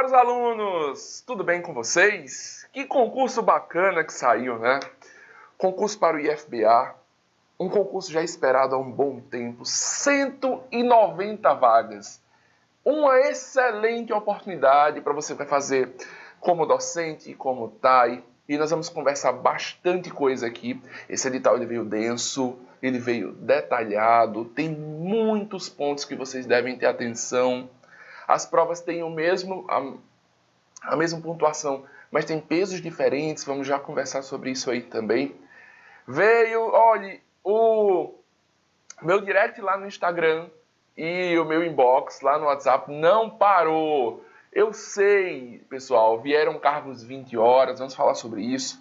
meus alunos! Tudo bem com vocês? Que concurso bacana que saiu, né? Concurso para o IFBA, um concurso já esperado há um bom tempo, 190 vagas. Uma excelente oportunidade para você fazer como docente, como TAI, e nós vamos conversar bastante coisa aqui. Esse edital ele veio denso, ele veio detalhado, tem muitos pontos que vocês devem ter atenção. As provas têm a mesma pontuação, mas tem pesos diferentes. Vamos já conversar sobre isso aí também. Olhe, o meu direct lá no Instagram e o meu inbox lá no WhatsApp não parou. Eu sei, pessoal, vieram cargos 20 horas, vamos falar sobre isso.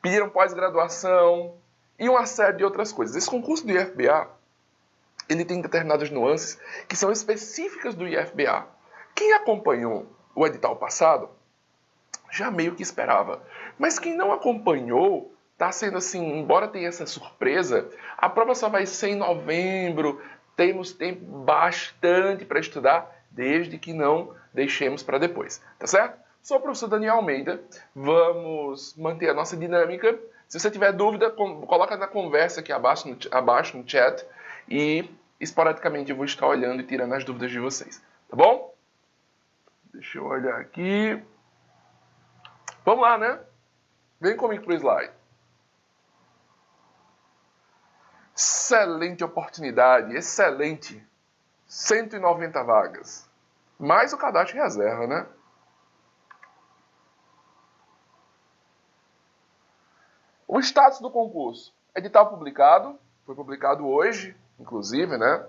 Pediram pós-graduação e uma série de outras coisas. Esse concurso do IFBA, ele tem determinadas nuances que são específicas do IFBA. Quem acompanhou o edital passado já meio que esperava. Mas quem não acompanhou, está sendo assim, embora tenha essa surpresa, a prova só vai ser em novembro, temos tempo bastante para estudar, desde que não deixemos para depois, tá certo? Sou o professor Daniel Almeida, vamos manter a nossa dinâmica. Se você tiver dúvida, coloca na conversa aqui abaixo no chat e esporadicamente eu vou estar olhando e tirando as dúvidas de vocês, tá bom? Deixa eu olhar aqui. Vamos lá, né? Vem comigo pro slide. Excelente oportunidade, excelente. 190 vagas. Mais o cadastro reserva, né? O status do concurso. Edital publicado. Foi publicado hoje, inclusive, né?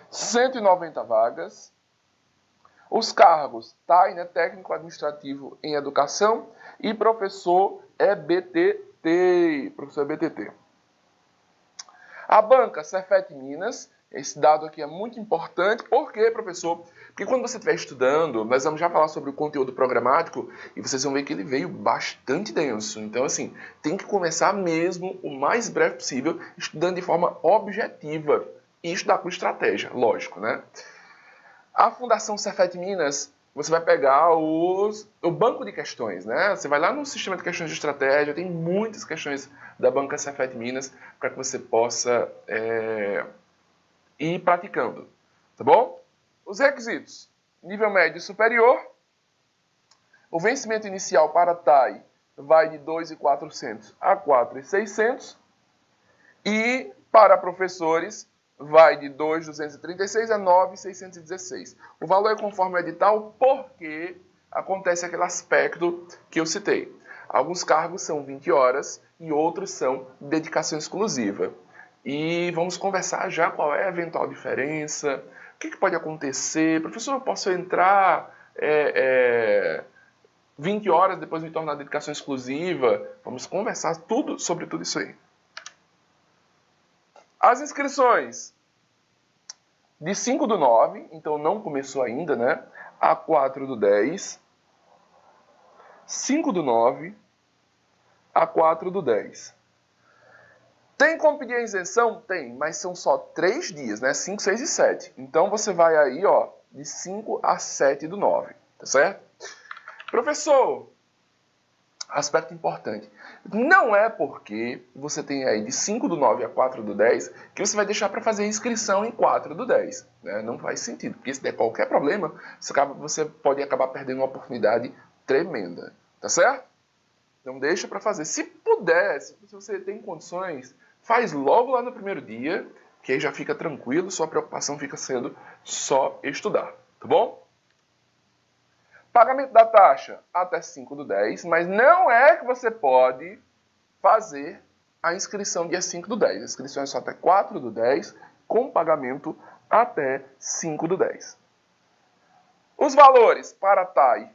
190 vagas. Os cargos, TAI, né, técnico administrativo em educação, e professor EBTT. Professor EBTT. A banca Cefet Minas, esse dado aqui é muito importante. Por quê, professor? Porque quando você estiver estudando, nós vamos já falar sobre o conteúdo programático e vocês vão ver que ele veio bastante denso. Então, assim, tem que começar mesmo o mais breve possível, estudando de forma objetiva e estudar com estratégia, lógico, né? A Fundação Cefet Minas, você vai pegar o banco de questões, né? Você vai lá no sistema de questões de estratégia, tem muitas questões da banca Cefet Minas para que você possa ir praticando, tá bom? Os requisitos: nível médio e superior. O vencimento inicial para TAI vai de 2.400 a 4.600 e para professores vai de 2.236 a 9.616. O valor é conforme o edital, porque acontece aquele aspecto que eu citei. Alguns cargos são 20 horas e outros são dedicação exclusiva. E vamos conversar já qual é a eventual diferença, o que pode acontecer. Professor, eu posso entrar 20 horas depois me tornar dedicação exclusiva? Vamos conversar sobre tudo isso aí. As inscrições de 5/9, então não começou ainda, né? A 4/10, 5/9, a 4/10. Tem como pedir a isenção? Tem, mas são só 3 dias, né? 5, 6 e 7. Então você vai aí, ó, de 5 a 7/9, tá certo? Professor, aspecto importante. Não é porque você tem aí de 5/9 a 4/10 que você vai deixar para fazer a inscrição em 4/10. Né? Não faz sentido, porque se der qualquer problema, você pode acabar perdendo uma oportunidade tremenda. Tá certo? Então deixa para fazer. Se puder, se você tem condições, faz logo lá no primeiro dia, que aí já fica tranquilo, sua preocupação fica sendo só estudar. Tá bom? Pagamento da taxa até 5/10, mas não é que você pode fazer a inscrição dia 5/10. A inscrição é só até 4/10, com pagamento até 5/10. Os valores para TAI,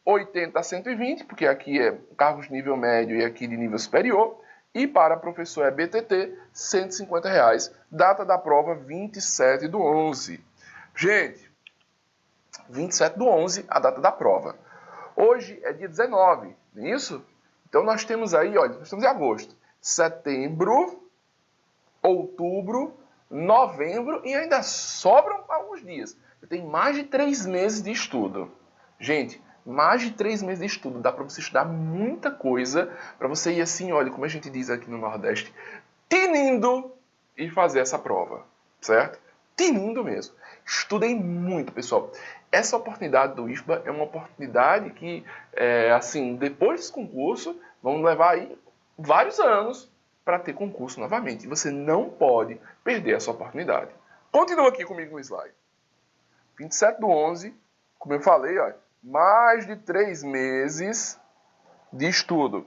80 a 120, porque aqui é cargos de nível médio e aqui de nível superior, e para professor EBTT, R$ 150. Data da prova, 27/11. Gente, 27/11, a data da prova. Hoje é dia 19, não é isso? Então nós temos aí, olha, nós estamos em agosto, setembro, outubro, novembro e ainda sobram alguns dias. Tem mais de 3 meses de estudo. Gente, Mais de 3 meses de estudo. Dá para você estudar muita coisa, para você ir assim, olha, como a gente diz aqui no Nordeste, tinindo e fazer essa prova, certo? Tinindo mesmo. Estudei muito, pessoal. Essa oportunidade do IFBA é uma oportunidade que, assim, depois desse concurso, vamos levar aí vários anos para ter concurso novamente. E você não pode perder essa oportunidade. Continua aqui comigo no slide. 27/11, como eu falei, ó, mais de 3 meses de estudo.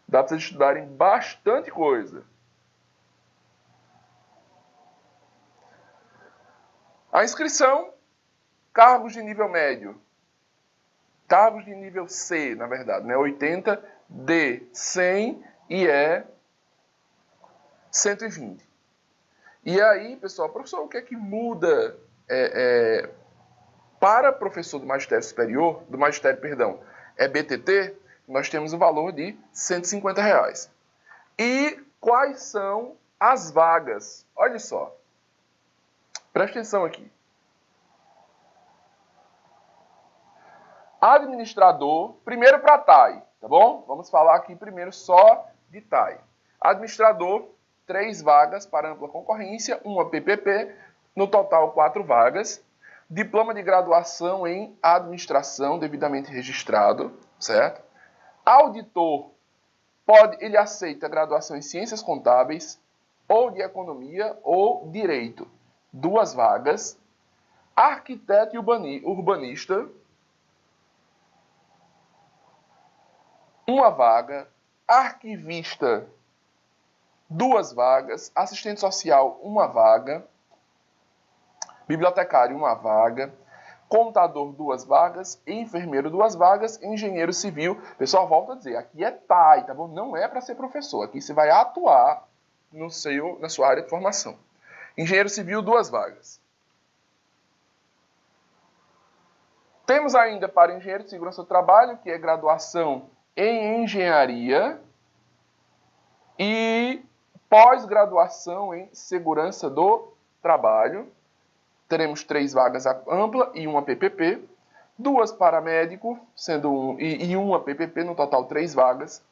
Dá para vocês estudarem bastante coisa. A inscrição, cargos de nível médio. Cargos de nível C, na verdade, né? 80, D, 100 e E, 120. E aí, pessoal, professor, o que é que muda para professor do magistério superior, BTT, nós temos o valor de R$ 150. E quais são as vagas? Olha só. Presta atenção aqui. Administrador, primeiro para TAI, tá bom? Vamos falar aqui primeiro só de TAI. Administrador, 3 vagas para ampla concorrência, uma PPP, no total 4 vagas. Diploma de graduação em administração devidamente registrado, certo? Auditor, ele aceita graduação em ciências contábeis, ou de economia, ou direito, 2 vagas. Arquiteto e urbanista, 1 vaga. Arquivista, 2 vagas. Assistente social, 1 vaga. Bibliotecário, 1 vaga. Contador, 2 vagas. Enfermeiro, 2 vagas. Engenheiro civil. Pessoal, volto a dizer, aqui é TAI, tá bom? Não é para ser professor. Aqui você vai atuar na sua área de formação. Engenheiro civil, 2 vagas. Temos ainda para engenheiro de segurança do trabalho, que é graduação em engenharia e pós-graduação em segurança do trabalho. Teremos 3 vagas ampla e 1 PPP. 2 para médico, e 1 PPP, no total 3 vagas.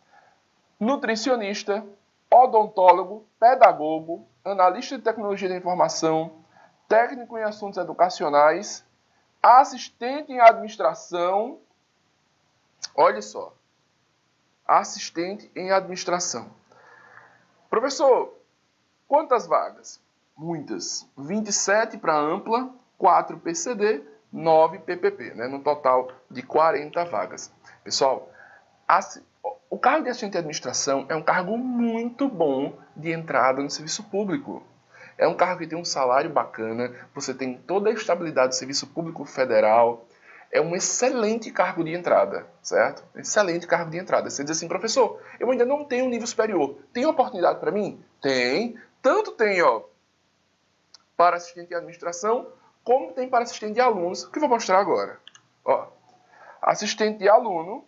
Nutricionista, odontólogo, pedagogo, analista de tecnologia da informação, técnico em assuntos educacionais, assistente em administração. Olha só. Assistente em administração. Professor, quantas vagas? Muitas. 27 para ampla, 4 PCD, 9 PPP, né? No total de 40 vagas. Pessoal, o cargo de assistente de administração é um cargo muito bom de entrada no serviço público. É um cargo que tem um salário bacana, você tem toda a estabilidade do serviço público federal. É um excelente cargo de entrada, certo? Excelente cargo de entrada. Você diz assim, professor, eu ainda não tenho um nível superior. Tem oportunidade para mim? Tem. Tanto tem, para assistente de administração, como tem para assistente de alunos, que eu vou mostrar agora. Assistente de aluno,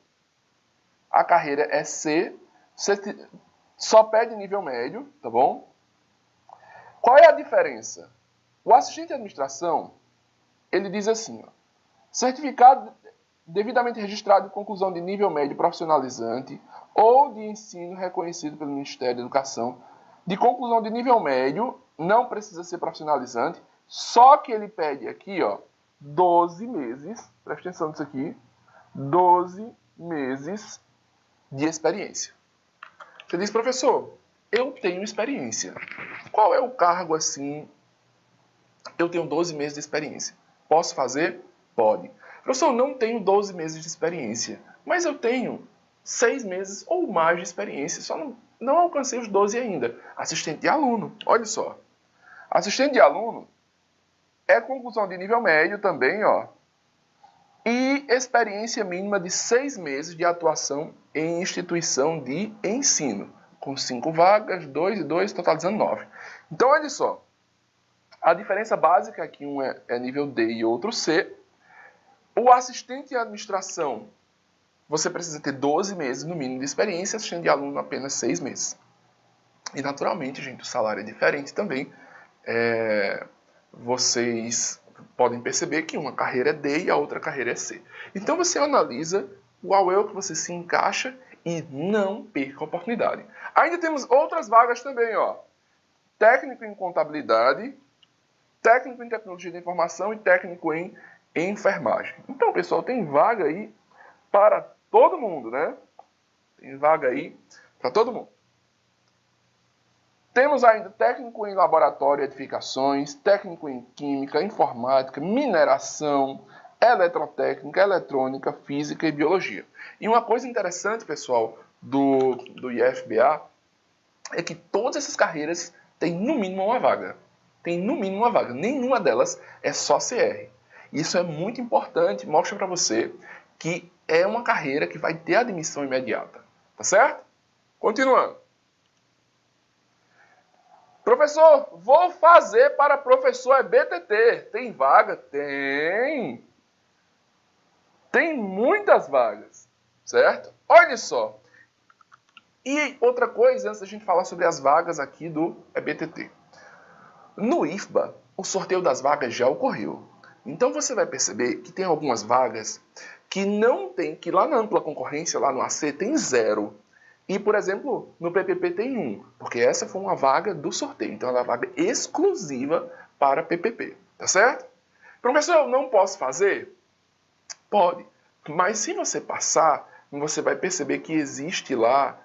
a carreira é C, só pede nível médio, tá bom? Qual é a diferença? O assistente de administração, ele diz assim, certificado devidamente registrado de conclusão de nível médio profissionalizante ou de ensino reconhecido pelo Ministério da Educação, de conclusão de nível médio, não precisa ser profissionalizante, só que ele pede aqui, 12 meses, presta atenção nisso aqui, 12 meses de experiência. Você diz, professor, eu tenho experiência. Qual é o cargo assim? Eu tenho 12 meses de experiência. Posso fazer? Pode. Professor, não tenho 12 meses de experiência, mas eu tenho 6 meses ou mais de experiência, só não alcancei os 12 ainda. Assistente de aluno, olha só. Assistente de aluno é conclusão de nível médio também, e experiência mínima de 6 meses de atuação em instituição de ensino, com 5 vagas, 2 e 2, totalizando 9. Então, olha só. A diferença básica é que um é nível D e outro C. O assistente de administração, você precisa ter 12 meses no mínimo de experiência, assistente de aluno apenas 6 meses. E naturalmente, gente, o salário é diferente também. Vocês podem perceber que uma carreira é D e a outra carreira é C. Então você analisa qual é o que você se encaixa e não perca a oportunidade. Ainda temos outras vagas também, ó. Técnico em contabilidade, técnico em tecnologia da informação e técnico em enfermagem. Então, pessoal, tem vaga aí para todo mundo, né? Tem vaga aí para todo mundo. Temos ainda técnico em laboratório e edificações, técnico em química, informática, mineração, eletrotécnica, eletrônica, física e biologia. E uma coisa interessante, pessoal, do IFBA é que todas essas carreiras têm no mínimo uma vaga. Tem no mínimo uma vaga. Nenhuma delas é só CR. Isso é muito importante, mostra para você que é uma carreira que vai ter admissão imediata. Tá certo? Continuando. Professor, vou fazer para professor BTT. Tem vaga? Tem. Tem muitas vagas, certo? Olha só. E outra coisa, antes da gente falar sobre as vagas aqui do BTT. No IFBA, o sorteio das vagas já ocorreu. Então você vai perceber que tem algumas vagas que não tem, que lá na ampla concorrência, lá no AC, tem 0. E, por exemplo, no PPP tem 1, porque essa foi uma vaga do sorteio. Então, ela é uma vaga exclusiva para PPP, tá certo? Professor, eu não posso fazer? Pode. Mas se você passar, você vai perceber que existe lá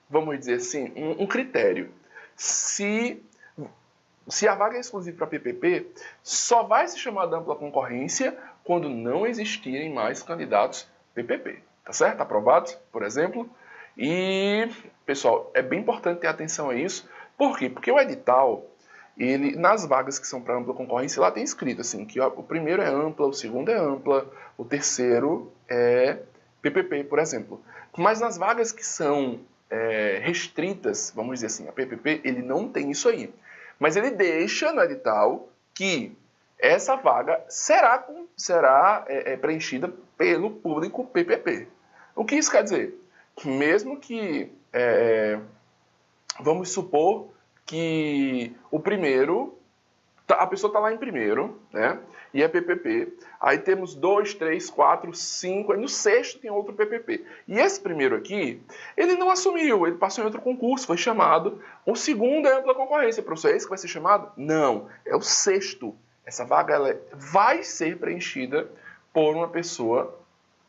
vamos dizer assim, um critério. Se a vaga é exclusiva para PPP, só vai se chamar de ampla concorrência quando não existirem mais candidatos PPP. Tá certo? Aprovados, por exemplo. E, pessoal, é bem importante ter atenção a isso. Por quê? Porque o edital, ele, nas vagas que são para ampla concorrência, lá tem escrito assim, que ó, o primeiro é ampla, o segundo é ampla, o terceiro é PPP, por exemplo. Mas nas vagas que são restritas, vamos dizer assim, a PPP, ele não tem isso aí. Mas ele deixa no edital que essa vaga será preenchida pelo público PPP. O que isso quer dizer? Que mesmo que, vamos supor que o primeiro, a pessoa está lá em primeiro, né? E é PPP. Aí temos 2, 3, 4, 5, aí no sexto tem outro PPP. E esse primeiro aqui, ele não assumiu, ele passou em outro concurso, foi chamado. O segundo é ampla concorrência. Professor, é esse que vai ser chamado? Não, é o sexto. Essa vaga ela vai ser preenchida por uma pessoa,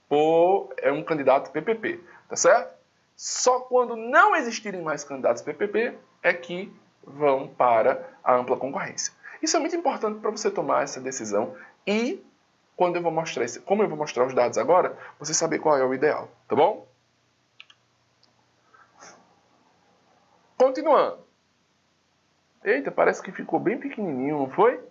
por um candidato PPP, tá certo? Só quando não existirem mais candidatos PPP é que vão para a ampla concorrência. Isso é muito importante para você tomar essa decisão e quando eu vou mostrar como eu vou mostrar os dados agora, você saber qual é o ideal, tá bom? Continuando. Eita, parece que ficou bem pequenininho, não foi?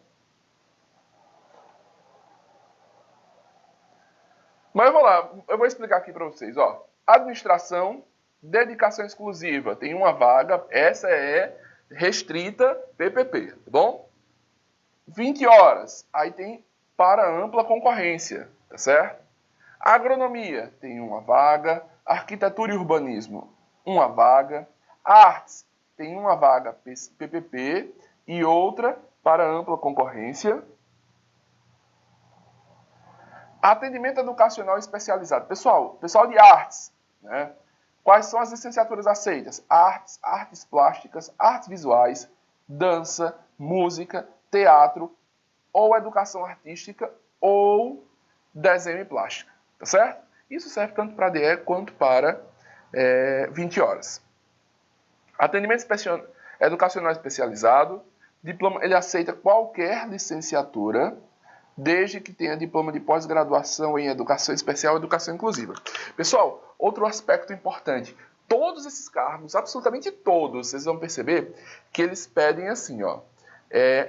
Mas eu vou lá, eu vou explicar aqui para vocês, ó. Administração, dedicação exclusiva, tem uma vaga, essa é restrita PPP, tá bom? 20 horas, aí tem para ampla concorrência, tá certo? Agronomia, tem uma vaga. Arquitetura e urbanismo, uma vaga. Artes, tem uma vaga PPP e outra para ampla concorrência. Atendimento educacional especializado. Pessoal de artes, né? Quais são as licenciaturas aceitas? Artes, artes plásticas, artes visuais, dança, música, teatro, ou educação artística, ou desenho e plástica, tá certo? Isso serve tanto para DE quanto para 20 horas. Atendimento educacional especializado, diploma, ele aceita qualquer licenciatura, desde que tenha diploma de pós-graduação em educação especial e educação inclusiva. Pessoal, outro aspecto importante. Todos esses cargos, absolutamente todos, vocês vão perceber que eles pedem assim, ó,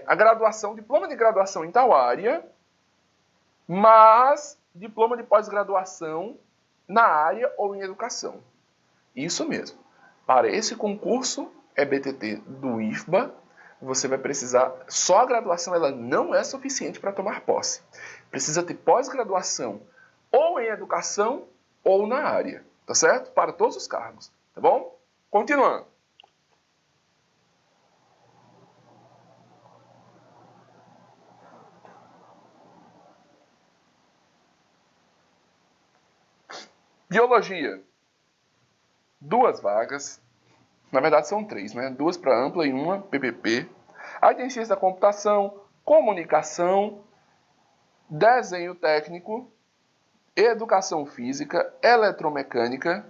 a graduação, diploma de graduação em tal área, mas diploma de pós-graduação na área ou em educação. Isso mesmo. Para esse concurso EBTT do IFBA, você vai precisar, só a graduação ela não é suficiente para tomar posse. Precisa ter pós-graduação ou em educação ou na área, tá certo? Para todos os cargos, tá bom? Continuando. Biologia, 2 vagas. Na verdade são 3, né? 2 para ampla e 1 PPP. Aí tem ciência da computação, comunicação, desenho técnico, educação física, eletromecânica,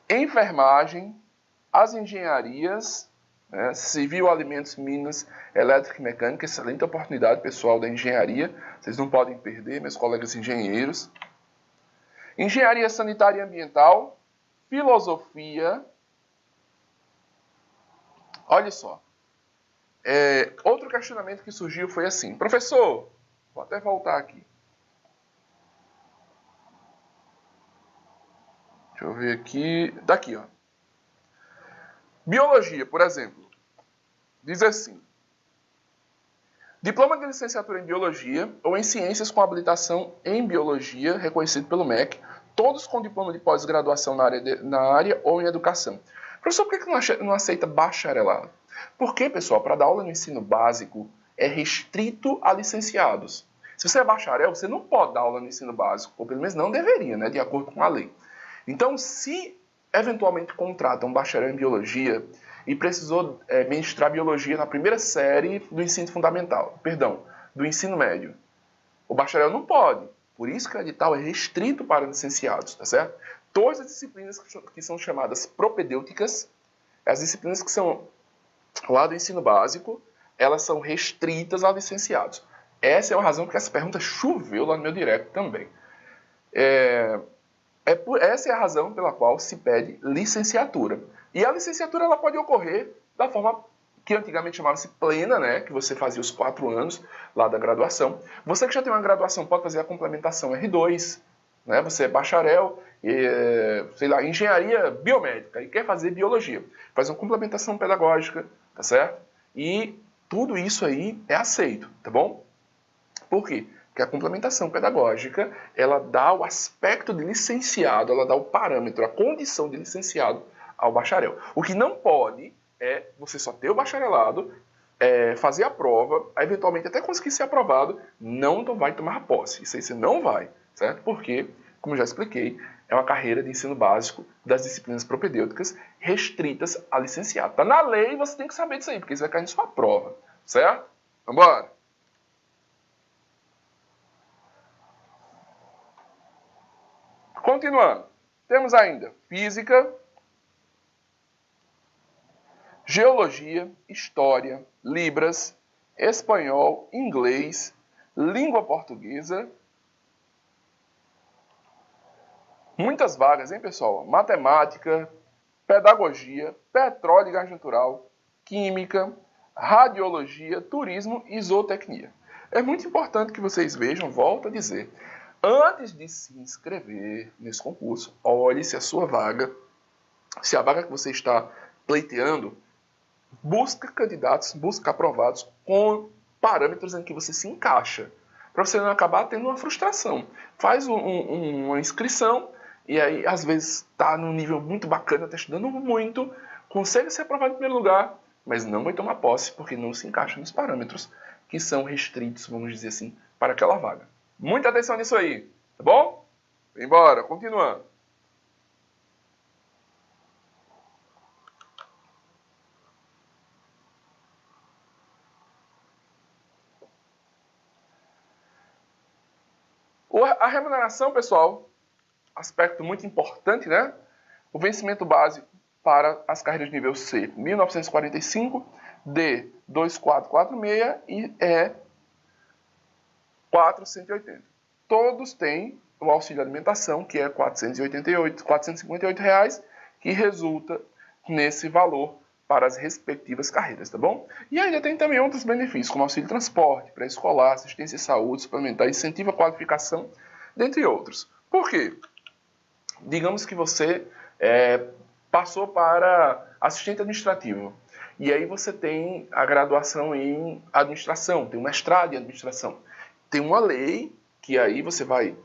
enfermagem, as engenharias, né? Civil, alimentos, minas, elétrica e mecânica. Excelente oportunidade, pessoal da engenharia. Vocês não podem perder, meus colegas engenheiros. Engenharia sanitária e ambiental, filosofia. Olha só. Outro questionamento que surgiu foi assim: professor, vou até voltar aqui. Deixa eu ver aqui. Daqui, ó. Biologia, por exemplo. Diz assim: diploma de licenciatura em Biologia ou em Ciências com habilitação em Biologia, reconhecido pelo MEC, todos com diploma de pós-graduação na área ou em Educação. Professor, por que não aceita bacharelado? Porque, pessoal, para dar aula no ensino básico é restrito a licenciados. Se você é bacharel, você não pode dar aula no ensino básico, ou pelo menos não deveria, né, de acordo com a lei. Então, se eventualmente contrata um bacharel em Biologia e precisou ministrar Biologia na primeira série do ensino fundamental, do ensino médio, o bacharel não pode. Por isso que o edital é restrito para licenciados, tá certo? Todas as disciplinas que são chamadas propedêuticas, as disciplinas que são lá do ensino básico, elas são restritas a licenciados. Essa é a razão porque essa pergunta choveu lá no meu direct também. Essa é a razão pela qual se pede licenciatura. E a licenciatura ela pode ocorrer da forma que antigamente chamava-se plena, né? Que você fazia os 4 anos lá da graduação. Você que já tem uma graduação pode fazer a complementação R2, né? Você é bacharel, sei lá, engenharia biomédica e quer fazer biologia. Faz uma complementação pedagógica, tá certo? E tudo isso aí é aceito, tá bom? Por quê? Porque a complementação pedagógica, ela dá o aspecto de licenciado, ela dá o parâmetro, a condição de licenciado ao bacharel. O que não pode é você só ter o bacharelado, fazer a prova, eventualmente até conseguir ser aprovado, não vai tomar posse. Isso aí você não vai, certo? Porque, como eu já expliquei, é uma carreira de ensino básico das disciplinas propedêuticas restritas a licenciado. Tá na lei, você tem que saber disso aí, porque isso vai cair na sua prova, certo? Vambora! Continuando, temos ainda física, geologia, história, libras, espanhol, inglês, língua portuguesa. Muitas vagas, hein, pessoal? Matemática, pedagogia, petróleo e gás natural, química, radiologia, turismo e zootecnia. É muito importante que vocês vejam, volto a dizer, antes de se inscrever nesse concurso, olhe se a sua vaga, se a vaga que você está pleiteando, busca candidatos, busca aprovados com parâmetros em que você se encaixa, para você não acabar tendo uma frustração. Faz uma inscrição e aí, às vezes, está num nível muito bacana, está estudando muito, consegue ser aprovado em primeiro lugar, mas não vai tomar posse porque não se encaixa nos parâmetros que são restritos, vamos dizer assim, para aquela vaga. Muita atenção nisso aí, tá bom? Embora, continuando. A remuneração, pessoal, aspecto muito importante, né? O vencimento básico para as carreiras de nível C, R$ 1.945, D, 2.446 e E, 480. Todos têm o auxílio alimentação, que é R$ 458 reais, que resulta nesse valor para as respectivas carreiras, tá bom? E ainda tem também outros benefícios, como auxílio transporte, pré-escolar, assistência à saúde, suplementar, incentivo à qualificação, dentre outros. Por quê? Digamos que você passou para assistente administrativo, e aí você tem a graduação em administração, tem um mestrado em administração. Tem uma lei que aí você vai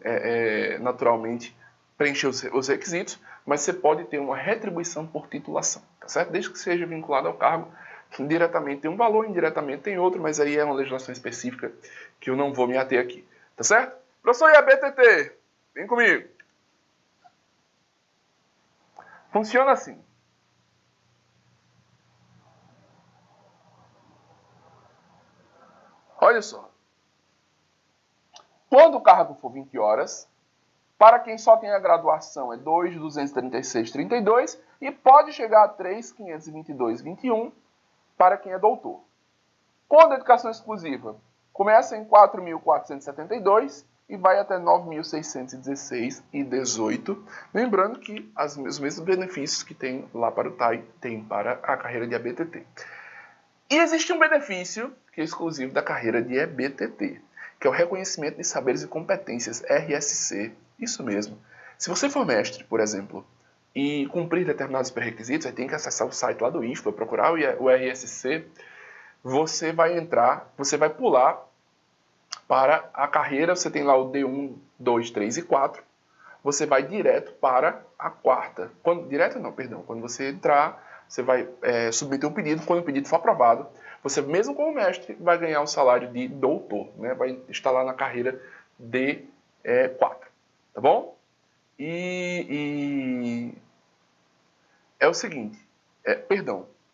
naturalmente preencher os requisitos, mas você pode ter uma retribuição por titulação, tá certo? Desde que seja vinculado ao cargo, que diretamente tem um valor, indiretamente tem outro, mas aí é uma legislação específica que eu não vou me ater aqui, tá certo? Professor, e a BTT? Vem comigo. Funciona assim. Olha só. Quando o cargo for 20 horas, para quem só tem a graduação é 2.236,32 e pode chegar a 3.522,21 para quem é doutor. Quando a educação exclusiva começa em 4.472 e vai até 9.616,18. Lembrando que os mesmos benefícios que tem lá para o TAI, tem para a carreira de ABTT. E existe um benefício que é exclusivo da carreira de EBTT, que é o reconhecimento de saberes e competências, RSC. Isso mesmo. Se você for mestre, por exemplo, e cumprir determinados pré-requisitos, aí tem que acessar o site lá do IFPA, procurar o RSC, você vai pular para a carreira, você tem lá o D1, 2, 3 e 4, você vai direto para a quarta. Quando você entrar, você vai submeter um pedido, quando o pedido for aprovado, você mesmo como mestre vai ganhar o salário de doutor, né? Vai estar lá na carreira D4, tá bom? E é o seguinte,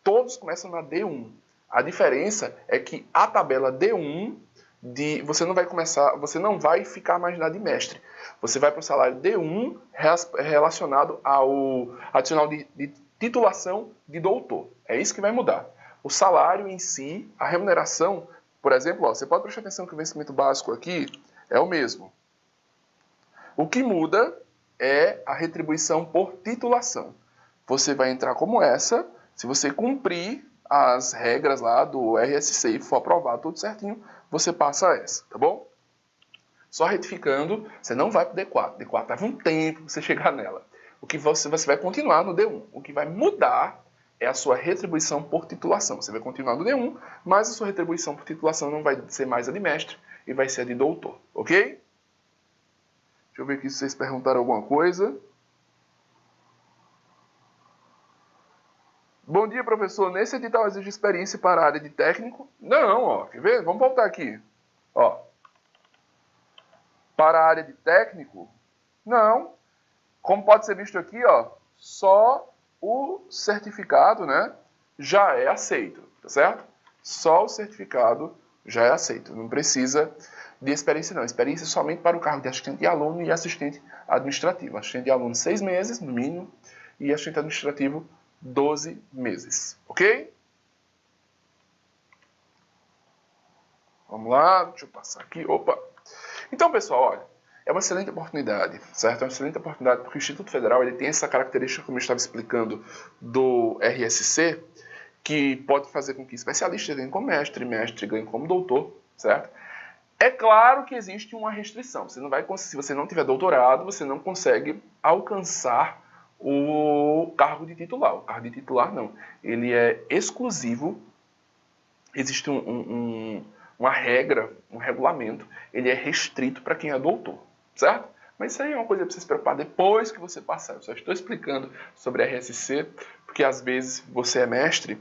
todos começam na D1. A diferença é que a tabela D1 você não vai ficar mais na de mestre. Você vai para o salário D1 relacionado ao adicional de titulação de doutor. É isso que vai mudar. O salário em si, a remuneração, por exemplo, você pode prestar atenção que o vencimento básico aqui é o mesmo. O que muda é a retribuição por titulação. Você vai entrar como essa, se você cumprir as regras lá do RSC e for aprovado tudo certinho, você passa essa, tá bom? Só retificando, você não vai para o D4. D4 leva um tempo para você chegar nela. O que você vai continuar no D1. O que vai mudar é a sua retribuição por titulação. Você vai continuar no D1, mas a sua retribuição por titulação não vai ser mais a de mestre e vai ser a de doutor, ok? Deixa eu ver aqui se vocês perguntaram alguma coisa. Bom dia, professor. Nesse edital exige experiência para a área de técnico? Não, ó. Quer ver? Vamos voltar aqui. Ó. Para a área de técnico? Não. Como pode ser visto aqui, ó, só o certificado, né, já é aceito, tá certo? Só o certificado já é aceito. Não precisa de experiência, não. Experiência somente para o cargo de assistente de aluno e assistente administrativo. Assistente de aluno 6 meses, no mínimo, e assistente administrativo 12 meses, ok? Vamos lá, deixa eu passar aqui, opa. Então, pessoal, olha, é uma excelente oportunidade, certo? É uma excelente oportunidade porque o Instituto Federal ele tem essa característica, como eu estava explicando, do RSC, que pode fazer com que especialistas ganhem como mestre, mestre ganhem como doutor, certo? É claro que existe uma restrição. Se você não tiver doutorado, você não consegue alcançar o cargo de titular. O cargo de titular não. Ele é exclusivo. Existe uma regra, um regulamento. Ele é restrito para quem é doutor, certo? Mas isso aí é uma coisa para você se preocupar depois que você passar. Eu só estou explicando sobre RSC, porque às vezes você é mestre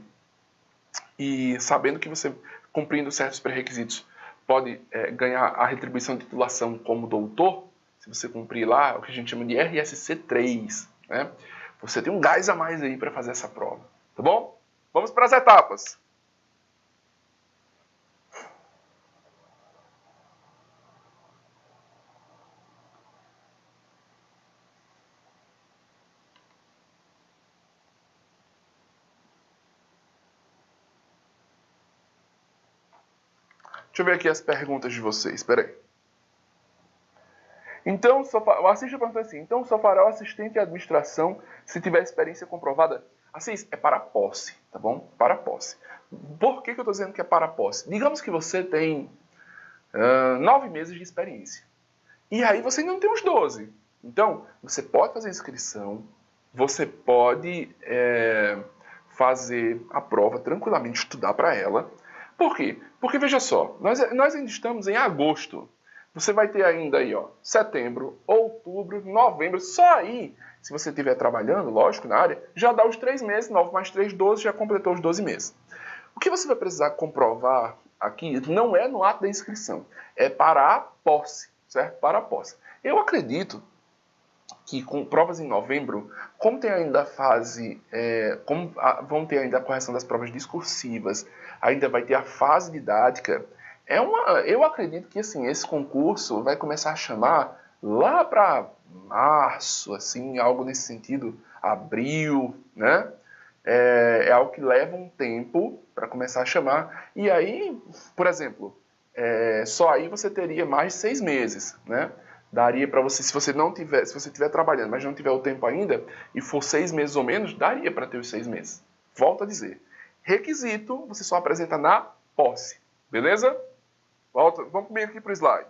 e sabendo que você, cumprindo certos pré-requisitos, pode ganhar a retribuição de titulação como doutor, se você cumprir lá o que a gente chama de RSC3, né? Você tem um gás a mais aí para fazer essa prova, tá bom? Vamos para as etapas. Deixa eu ver aqui as perguntas de vocês, espera aí. Então, o Assis perguntou assim, então só fará o assistente de administração se tiver experiência comprovada? Assis, é para posse, tá bom? Para posse. Por que eu estou dizendo que é para posse? Digamos que você tem 9 meses de experiência. E aí você ainda não tem os 12. Então, você pode fazer inscrição, você pode fazer a prova tranquilamente, estudar para ela. Por quê? Porque, veja só, nós ainda estamos em agosto. Você vai ter ainda aí, ó, setembro, outubro, novembro. Só aí, se você estiver trabalhando, lógico, na área, já dá os 3 meses, 9 mais 3, 12, já completou os 12 meses. O que você vai precisar comprovar aqui não é no ato da inscrição, é para a posse. certo? Para a posse. Eu acredito que com provas em novembro, como tem ainda a fase, vão ter ainda a correção das provas discursivas, ainda vai ter a fase didática, eu acredito que assim, esse concurso vai começar a chamar lá para março, assim, algo nesse sentido, abril, né? É algo que leva um tempo para começar a chamar. E aí, por exemplo, só aí você teria mais de 6 meses, né? Daria para você, se você estiver trabalhando, mas não tiver o tempo ainda, e for 6 meses ou menos, daria para ter os 6 meses. Volto a dizer. Requisito, você só apresenta na posse. Beleza? Vamos comigo aqui para o slide.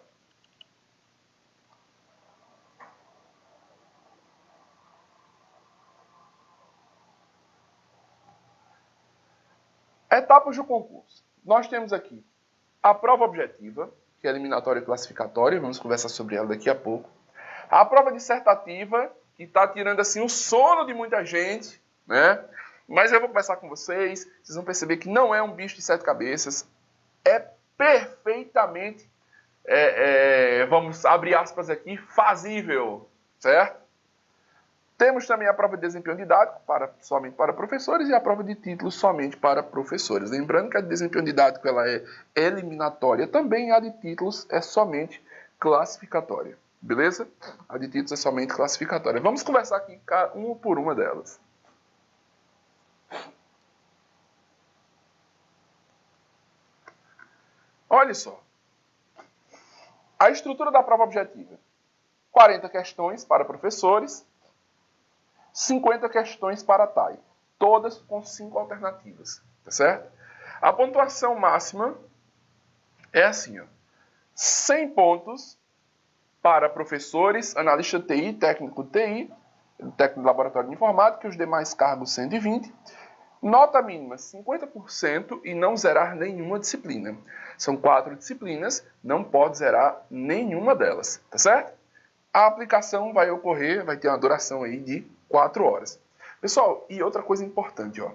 Etapas do concurso. Nós temos aqui a prova objetiva, que é eliminatória e classificatória, vamos conversar sobre ela daqui a pouco. A prova dissertativa, que está tirando assim o sono de muita gente, né? Mas eu vou conversar com vocês, vocês vão perceber que não é um bicho de 7 cabeças, é perfeitamente, vamos abrir aspas aqui, fazível, certo? Temos também a prova de desempenho didático, somente para professores, e a prova de título somente para professores. Lembrando que a de desempenho didático ela é eliminatória, também a de títulos é somente classificatória. Beleza? A de títulos é somente classificatória. Vamos conversar aqui uma por uma delas. Olha só. A estrutura da prova objetiva. 40 questões para professores, 50 questões para TAI, todas com 5 alternativas, tá certo? A pontuação máxima é assim, ó, 100 pontos para professores, analista TI, técnico TI, técnico de laboratório de informática e os demais cargos 120. Nota mínima 50% e não zerar nenhuma disciplina. São 4 disciplinas, não pode zerar nenhuma delas, tá certo? A aplicação vai ter uma duração aí de 4 horas. Pessoal, e outra coisa importante, ó.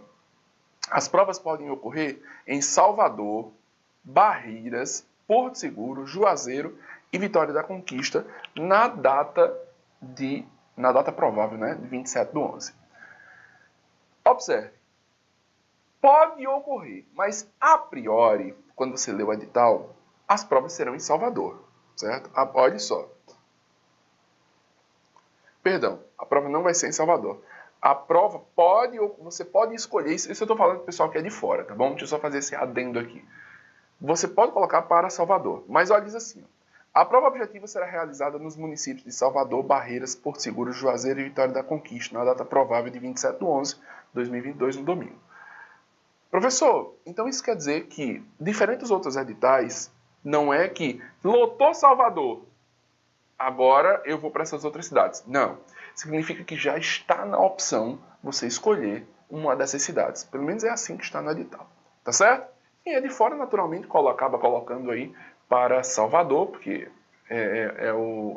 As provas podem ocorrer em Salvador, Barreiras, Porto Seguro, Juazeiro e Vitória da Conquista na data provável, né, de 27/11. Observe. Pode ocorrer, mas a priori, quando você lê o edital, as provas serão em Salvador, certo? Olha só. Perdão, a prova não vai ser em Salvador. A prova você pode escolher, isso eu estou falando para o pessoal que é de fora, tá bom? Deixa eu só fazer esse adendo aqui. Você pode colocar para Salvador, mas olha, diz assim, a prova objetiva será realizada nos municípios de Salvador, Barreiras, Porto Seguro, Juazeiro e Vitória da Conquista, na data provável de 27/11/2022, no domingo. Professor, então isso quer dizer que, diferente dos outros editais, não é que lotou Salvador, agora eu vou para essas outras cidades. Não. Significa que já está na opção você escolher uma dessas cidades. Pelo menos é assim que está no edital. Tá certo? Quem é de fora, naturalmente, acaba colocando aí para Salvador, porque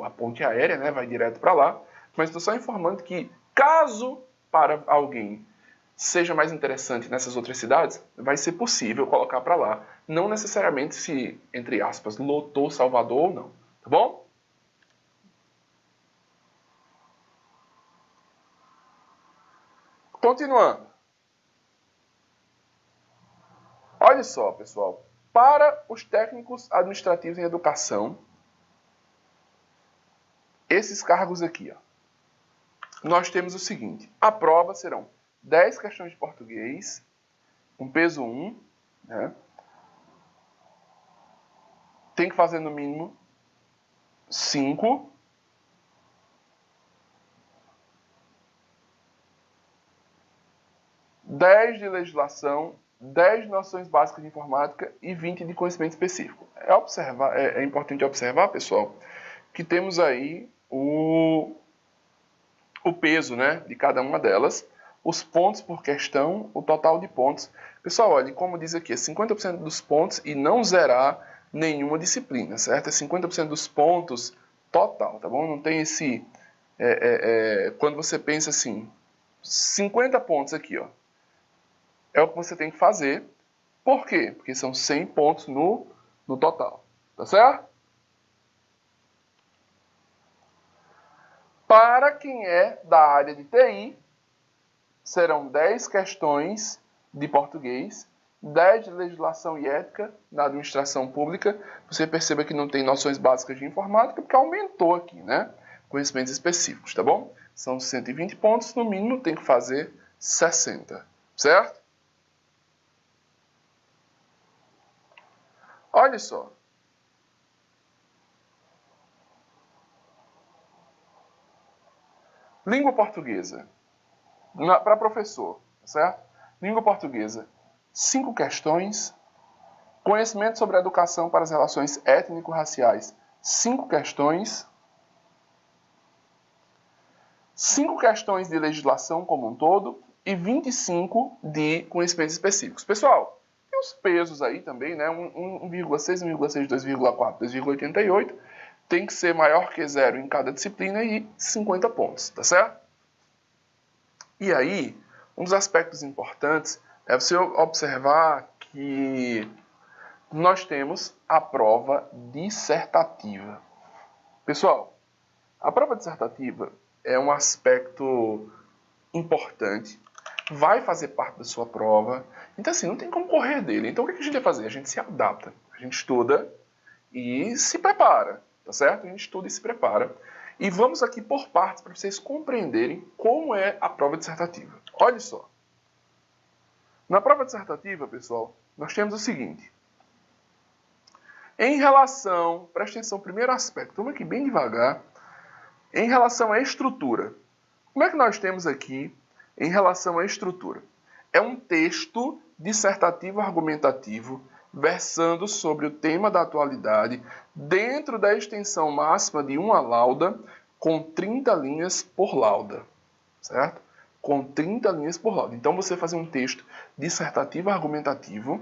a ponte aérea, né, vai direto para lá. Mas estou só informando que, caso para alguém seja mais interessante nessas outras cidades, vai ser possível colocar para lá. Não necessariamente se, entre aspas, lotou Salvador ou não. Tá bom? Continuando. Olha só, pessoal. Para os técnicos administrativos em educação, esses cargos aqui, ó, nós temos o seguinte. A prova serão 10 questões de português, com peso 1, né? Tem que fazer no mínimo 5. Dez de legislação, 10 de noções básicas de informática e 20 de conhecimento específico. É importante observar, pessoal, que temos aí o peso, né, de cada uma delas, os pontos por questão, o total de pontos. Pessoal, olha, como diz aqui, é 50% dos pontos e não zerar nenhuma disciplina, certo? É 50% dos pontos total, tá bom? Não tem esse... quando você pensa assim, 50 pontos aqui, ó, é o que você tem que fazer. Por quê? Porque são 100 pontos no total, tá certo? Para quem é da área de TI, serão 10 questões de português, 10 de legislação e ética na administração pública. Você perceba que não tem noções básicas de informática, porque aumentou aqui, né? Conhecimentos específicos, tá bom? São 120 pontos, no mínimo tem que fazer 60, certo? Olha só. Língua portuguesa. Para professor, certo? Língua portuguesa. 5 questões. Conhecimento sobre a educação para as relações étnico-raciais. 5 questões. 5 questões de legislação como um todo e 25 de conhecimentos específicos. Pessoal, tem os pesos aí também, né? 1,6, 1,6, 2,4, 2,88. Tem que ser maior que 0 em cada disciplina e 50 pontos, tá certo? E aí, um dos aspectos importantes é você observar que nós temos a prova dissertativa. Pessoal, a prova dissertativa é um aspecto importante, vai fazer parte da sua prova, então assim, não tem como correr dele. Então o que a gente vai fazer? A gente se adapta, a gente estuda e se prepara, tá certo? A gente estuda e se prepara. E vamos aqui por partes para vocês compreenderem como é a prova dissertativa. Olha só. Na prova dissertativa, pessoal, nós temos o seguinte. Em relação, presta atenção, primeiro aspecto, vamos aqui bem devagar. Em relação à estrutura. Como é que nós temos aqui em relação à estrutura? É um texto dissertativo argumentativo versando sobre o tema da atualidade dentro da extensão máxima de uma lauda com 30 linhas por lauda, certo? Com 30 linhas por lauda. Então você fazer um texto dissertativo argumentativo.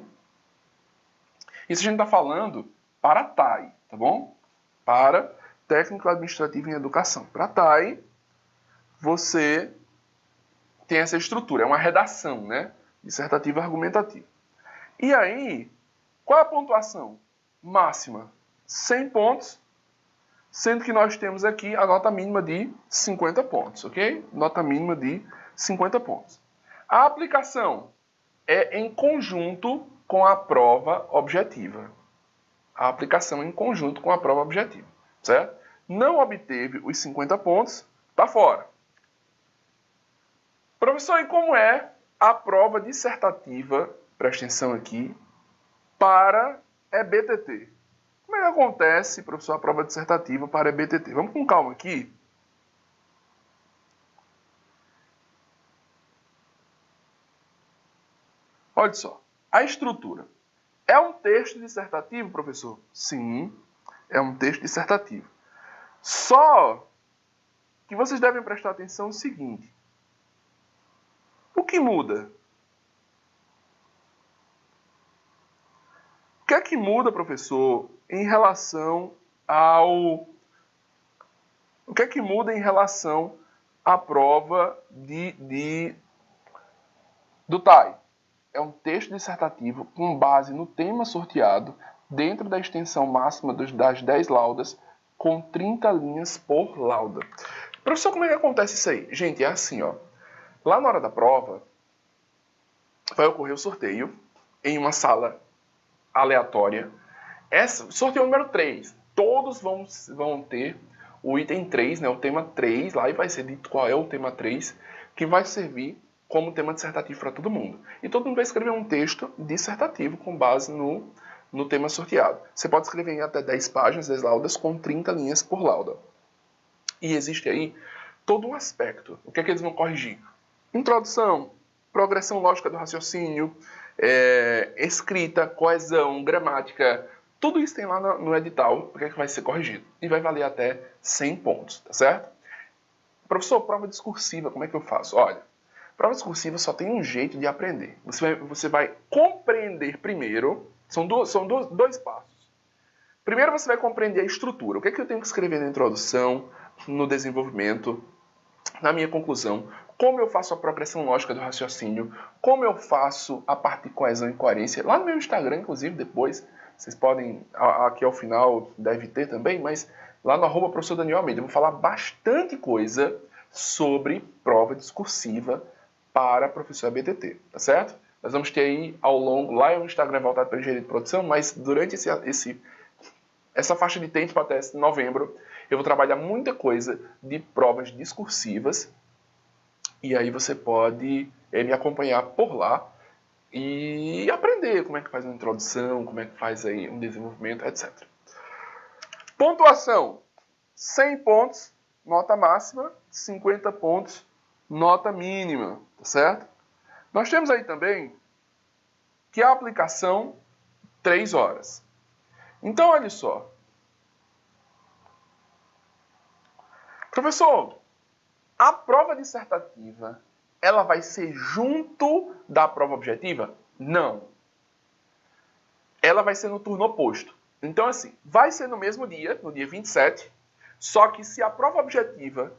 Isso a gente está falando para a TAI, tá bom? Para técnico administrativo em educação. Para a TAI, você tem essa estrutura, é uma redação, né? Dissertativa argumentativa. E aí, qual é a pontuação máxima? 100 pontos, sendo que nós temos aqui a nota mínima de 50 pontos, ok? Nota mínima de 50 pontos. A aplicação é em conjunto com a prova objetiva. A aplicação é em conjunto com a prova objetiva, certo? Não obteve os 50 pontos, tá fora. Professor, e como é a prova dissertativa, presta atenção aqui, para EBTT? Como é que acontece, professor, a prova dissertativa para EBTT? Vamos com calma aqui. Olha só, a estrutura. É um texto dissertativo, professor? Sim, é um texto dissertativo. Só que vocês devem prestar atenção no seguinte. O que muda? O que é que muda, professor, em relação ao... O que é que muda em relação à prova do TAI? É um texto dissertativo com base no tema sorteado dentro da extensão máxima das 10 laudas com 30 linhas por lauda. Professor, como é que acontece isso aí? Gente, é assim, ó. Lá na hora da prova, vai ocorrer o sorteio em uma sala aleatória. Sorteio número 3. Todos vão ter o item 3, né, o tema 3, lá e vai ser dito qual é o tema 3, que vai servir como tema dissertativo para todo mundo. E todo mundo vai escrever um texto dissertativo com base no tema sorteado. Você pode escrever em até 10 páginas, 10 laudas, com 30 linhas por lauda. E existe aí todo um aspecto. O que é que eles vão corrigir? Introdução, progressão lógica do raciocínio, escrita, coesão, gramática, tudo isso tem lá no edital, o que é que vai ser corrigido. E vai valer até 100 pontos, tá certo? Professor, prova discursiva, como é que eu faço? Olha, prova discursiva só tem um jeito de aprender. Você vai compreender primeiro, são dois passos. Primeiro você vai compreender a estrutura. O que é que eu tenho que escrever na introdução, no desenvolvimento, na minha conclusão, como eu faço a progressão lógica do raciocínio, como eu faço a parte de coesão e coerência. Lá no meu Instagram, inclusive, depois, vocês podem, aqui ao final deve ter também, mas lá no @professor Daniel Almeida. Eu vou falar bastante coisa sobre prova discursiva para professor ABTT, tá certo? Nós vamos ter aí ao longo, lá é o Instagram voltado para engenharia de produção, mas durante essa faixa de tempo até novembro, eu vou trabalhar muita coisa de provas discursivas, e aí você pode me acompanhar por lá e aprender como é que faz uma introdução, como é que faz aí um desenvolvimento, etc. Pontuação: 100 pontos, nota máxima, 50 pontos, nota mínima, tá certo? Nós temos aí também que a aplicação 3 horas. Então, olha só. Professor, a prova dissertativa, ela vai ser junto da prova objetiva? Não. Ela vai ser no turno oposto. Então, assim, vai ser no mesmo dia, no dia 27, só que se a prova objetiva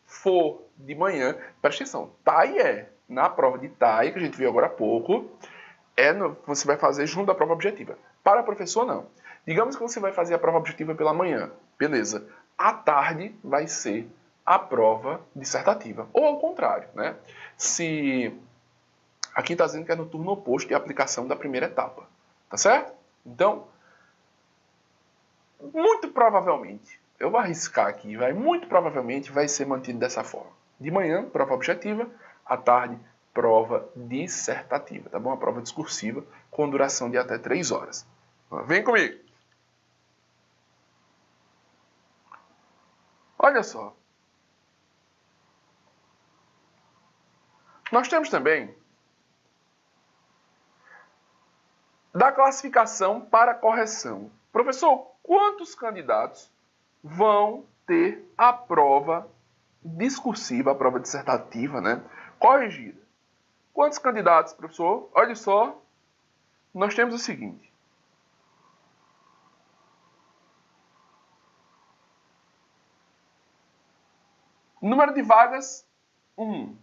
for de manhã, presta atenção, TAI na prova de TAI, que a gente viu agora há pouco, você vai fazer junto da prova objetiva. Para professor, não. Digamos que você vai fazer a prova objetiva pela manhã. Beleza. À tarde vai ser a prova dissertativa. Ou ao contrário, né? Se aqui está dizendo que é no turno oposto de aplicação da primeira etapa. Tá certo? Então, muito provavelmente, eu vou arriscar aqui, muito provavelmente vai ser mantido dessa forma. De manhã, prova objetiva. À tarde, prova dissertativa, tá bom? A prova discursiva com duração de até 3 horas. Vem comigo. Olha só. Nós temos também da classificação para correção. Professor, quantos candidatos vão ter a prova discursiva, a prova dissertativa, né, corrigida? Quantos candidatos, professor? Olha só, nós temos o seguinte. Número de vagas, 1.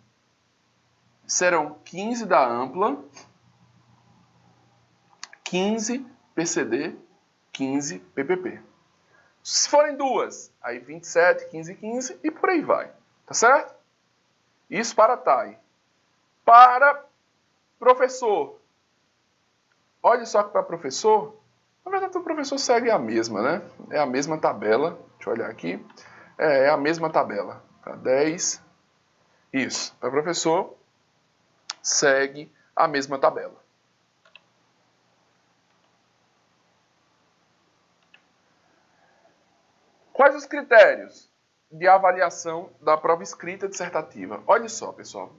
Serão 15 da ampla, 15 PCD, 15 PPP. Se forem duas, aí 27, 15 e 15 e por aí vai. Tá certo? Isso para TAI. Para professor. Olha só que para professor, na verdade o professor segue a mesma, né? É a mesma tabela. Deixa eu olhar aqui. É a mesma tabela. Tá? 10. Isso. Para professor, segue a mesma tabela. Quais os critérios de avaliação da prova escrita dissertativa? Olha só, pessoal.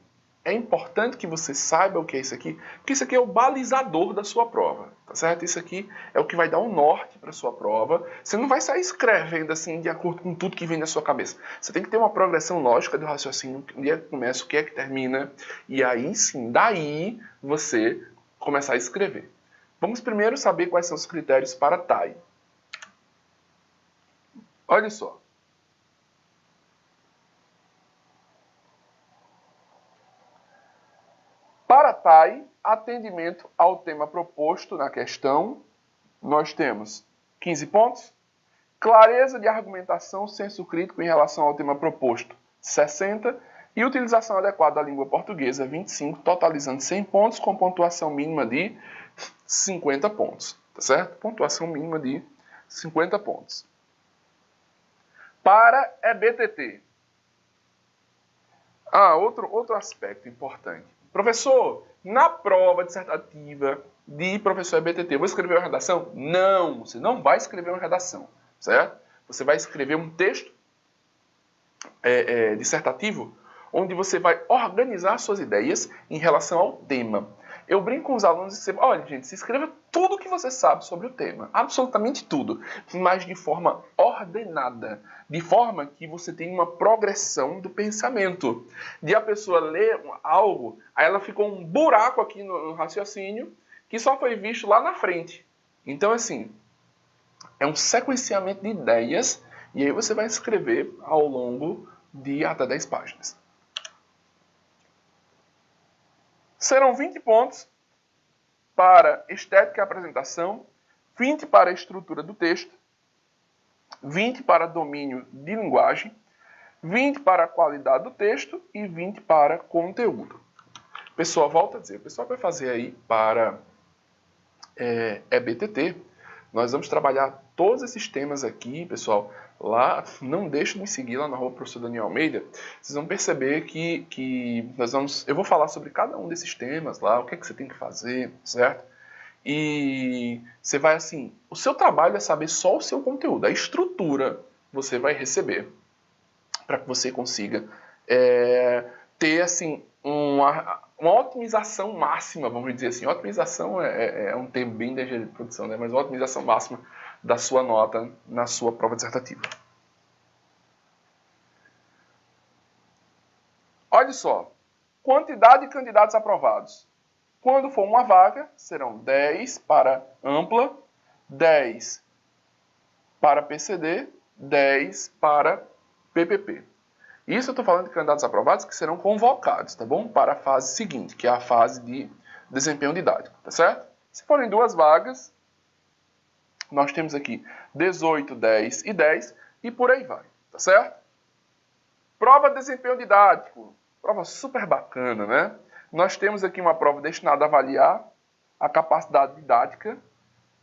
É importante que você saiba o que é isso aqui, porque isso aqui é o balizador da sua prova, tá certo? Isso aqui é o que vai dar um norte para a sua prova. Você não vai sair escrevendo assim de acordo com tudo que vem na sua cabeça. Você tem que ter uma progressão lógica do raciocínio, onde é que começa, o que é que termina, e aí sim, daí você começar a escrever. Vamos primeiro saber quais são os critérios para TAI. Olha só. Para TAI, atendimento ao tema proposto na questão, nós temos 15 pontos. Clareza de argumentação, senso crítico em relação ao tema proposto, 60. E utilização adequada da língua portuguesa, 25, totalizando 100 pontos, com pontuação mínima de 50 pontos. Tá certo? Pontuação mínima de 50 pontos. Para EBTT. Outro aspecto importante. Professor, na prova dissertativa de professor EBTT, eu vou escrever uma redação? Não, você não vai escrever uma redação, certo? Você vai escrever um texto dissertativo onde você vai organizar suas ideias em relação ao tema. Eu brinco com os alunos e digo, olha, gente, se escreva tudo o que você sabe sobre o tema, absolutamente tudo, mas de forma ordenada, de forma que você tenha uma progressão do pensamento. De a pessoa ler algo, aí ela ficou um buraco aqui no raciocínio que só foi visto lá na frente. Então, assim, é um sequenciamento de ideias e aí você vai escrever ao longo de até 10 páginas. Serão 20 pontos para estética e apresentação, 20 para a estrutura do texto, 20 para domínio de linguagem, 20 para a qualidade do texto e 20 para conteúdo. Pessoal, volta a dizer, o pessoal vai fazer aí para EBTT, nós vamos trabalhar todos esses temas aqui, pessoal. Lá, não deixe de me seguir lá na @, professor Daniel Almeida. Vocês vão perceber que eu vou falar sobre cada um desses temas lá, o que é que você tem que fazer, certo? E você vai assim, o seu trabalho é saber só o seu conteúdo, a estrutura você vai receber para que você consiga ter assim uma otimização máxima, vamos dizer assim. Otimização é um termo bem de engenharia de produção, né? Mas uma otimização máxima da sua nota na sua prova dissertativa. Olha só, quantidade de candidatos aprovados. Quando for uma vaga, serão 10 para ampla, 10 para PCD, 10 para PPP. Isso eu estou falando de candidatos aprovados que serão convocados, tá bom? Para a fase seguinte, que é a fase de desempenho didático, tá certo? Se forem 2 vagas, nós temos aqui 18, 10 e 10 e por aí vai, tá certo? Prova de desempenho didático, prova super bacana, né? Nós temos aqui uma prova destinada a avaliar a capacidade didática,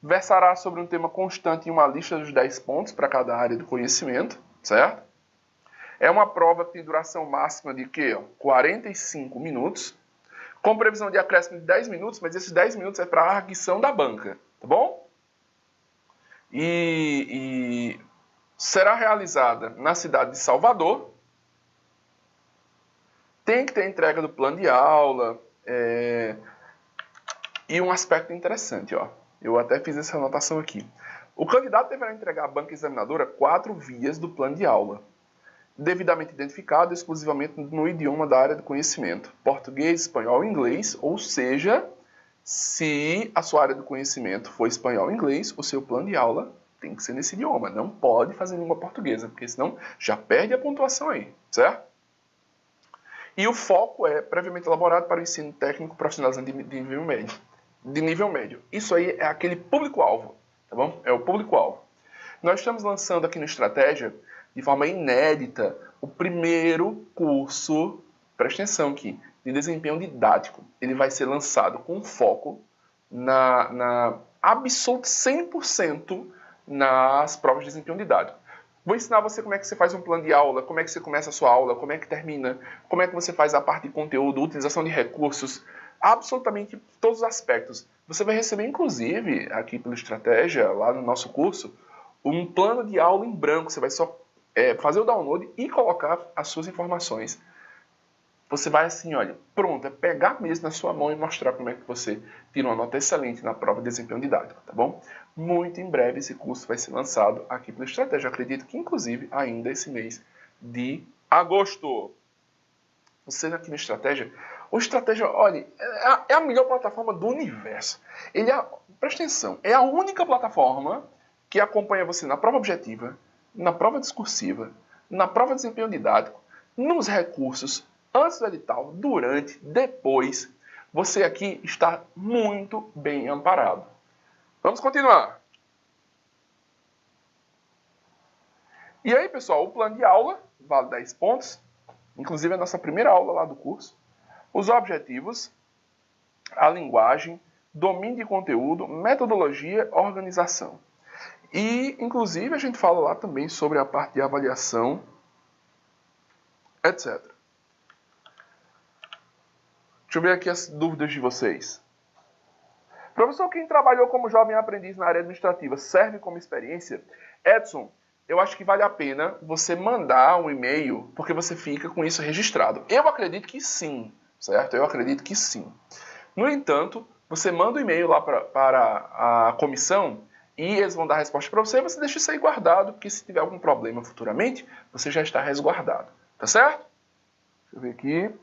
versará sobre um tema constante em uma lista dos 10 pontos para cada área do conhecimento, certo? É uma prova que tem duração máxima de quê? 45 minutos, com previsão de acréscimo de 10 minutos, mas esses 10 minutos é para a arguição da banca, tá bom? E será realizada na cidade de Salvador. Tem que ter entrega do plano de aula. E um aspecto interessante, ó. Eu até fiz essa anotação aqui. O candidato deverá entregar à banca examinadora 4 vias do plano de aula, devidamente identificado exclusivamente no idioma da área do conhecimento, português, espanhol e inglês, ou seja, se a sua área do conhecimento for espanhol e inglês, o seu plano de aula tem que ser nesse idioma, não pode fazer em língua portuguesa, porque senão já perde a pontuação aí, certo? E o foco é previamente elaborado para o ensino técnico profissionalizante de nível médio. De nível médio. Isso aí é aquele público-alvo, tá bom? É o público-alvo. Nós estamos lançando aqui no Estratégia, de forma inédita, o primeiro curso, presta atenção aqui, de desempenho didático. Ele vai ser lançado com foco na absoluto 100% nas provas de desempenho didático. Vou ensinar você como é que você faz um plano de aula, como é que você começa a sua aula, como é que termina, como é que você faz a parte de conteúdo, utilização de recursos, absolutamente todos os aspectos. Você vai receber, inclusive, aqui pelo Estratégia, lá no nosso curso, um plano de aula em branco. Você vai só fazer o download e colocar as suas informações. Você vai assim, olha, pronto, é pegar mesmo na sua mão e mostrar como é que você tira uma nota excelente na prova de desempenho didático, tá bom? Muito em breve esse curso vai ser lançado aqui pelo Estratégia. Eu acredito que, inclusive, ainda esse mês de agosto. Você aqui no Estratégia, o Estratégia, olha, é a melhor plataforma do universo. Presta atenção, é a única plataforma que acompanha você na prova objetiva, na prova discursiva, na prova de desempenho didático, nos recursos, antes do edital, durante, depois. Você aqui está muito bem amparado. Vamos continuar. E aí, pessoal, o plano de aula vale 10 pontos. Inclusive, a nossa primeira aula lá do curso. Os objetivos, a linguagem, domínio de conteúdo, metodologia, organização. E, inclusive, a gente fala lá também sobre a parte de avaliação, etc. Deixa eu ver aqui as dúvidas de vocês. Professor, quem trabalhou como jovem aprendiz na área administrativa serve como experiência? Edson, eu acho que vale a pena você mandar um e-mail, porque você fica com isso registrado. Eu acredito que sim, certo? Eu acredito que sim. No entanto, você manda um e-mail lá para a comissão e eles vão dar a resposta para você, você deixa isso aí guardado, porque se tiver algum problema futuramente, você já está resguardado. Tá certo? Deixa eu ver aqui.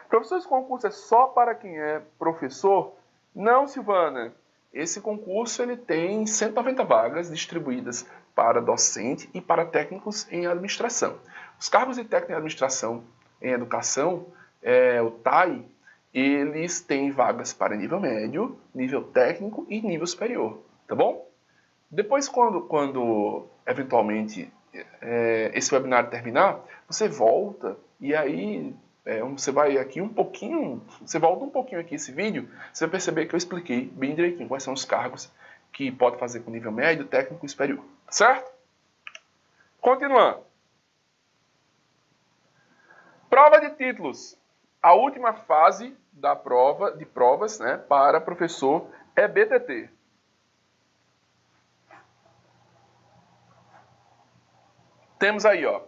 Professor, esse concurso é só para quem é professor? Não, Silvana. Esse concurso ele tem 190 vagas distribuídas para docente e para técnicos em administração. Os cargos de técnico em administração em educação, o TAI, eles têm vagas para nível médio, nível técnico e nível superior, tá bom? Depois, quando eventualmente esse webinar terminar, você volta e aí você vai aqui um pouquinho, você volta um pouquinho aqui esse vídeo, você vai perceber que eu expliquei bem direitinho quais são os cargos que pode fazer com nível médio, técnico e superior, certo? Continuando. Prova de títulos. A última fase da prova de provas, né, para professor é BTT. Temos aí, ó.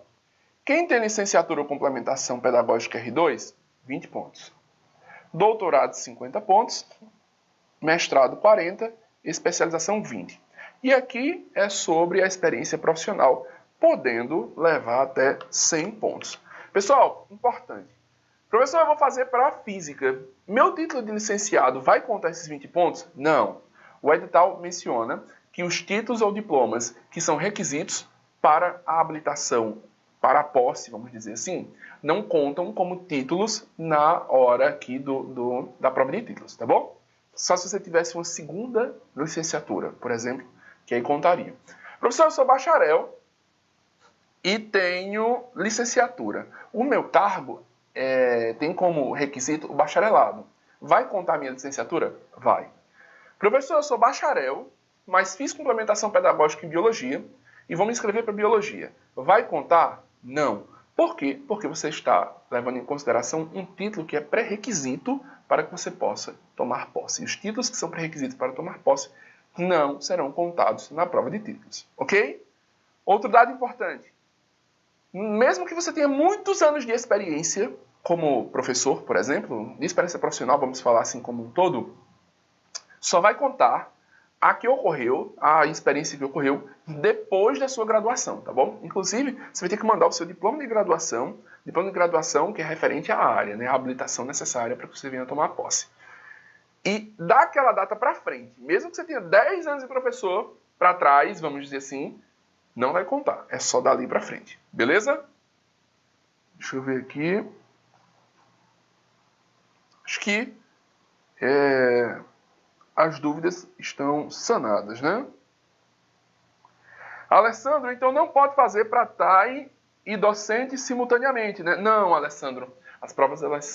Quem tem licenciatura ou complementação pedagógica R2, 20 pontos. Doutorado, 50 pontos. Mestrado, 40. Especialização, 20. E aqui é sobre a experiência profissional, podendo levar até 100 pontos. Pessoal, importante. Professor, eu vou fazer para a física. Meu título de licenciado vai contar esses 20 pontos? Não. O edital menciona que os títulos ou diplomas que são requisitos para a habilitação, para a posse, vamos dizer assim, não contam como títulos na hora aqui da prova de títulos, tá bom? Só se você tivesse uma segunda licenciatura, por exemplo, que aí contaria. Professor, eu sou bacharel e tenho licenciatura. O meu cargo tem como requisito o bacharelado. Vai contar a minha licenciatura? Vai. Professor, eu sou bacharel, mas fiz complementação pedagógica em biologia e vou me inscrever para biologia. Vai contar? Não. Por quê? Porque você está levando em consideração um título que é pré-requisito para que você possa tomar posse. E os títulos que são pré-requisitos para tomar posse não serão contados na prova de títulos. Ok? Outro dado importante. Mesmo que você tenha muitos anos de experiência como professor, por exemplo, de experiência profissional, vamos falar assim como um todo, só vai contar a experiência que ocorreu depois da sua graduação, tá bom? Inclusive, você vai ter que mandar o seu diploma de graduação que é referente à área, né, a habilitação necessária para que você venha tomar posse. E daquela data para frente, mesmo que você tenha 10 anos de professor para trás, vamos dizer assim, não vai contar, é só dali para frente, beleza? Deixa eu ver aqui. Acho que as dúvidas estão sanadas, né? Alessandro, então não pode fazer para TAI e docente simultaneamente, né? Não, Alessandro. As provas elas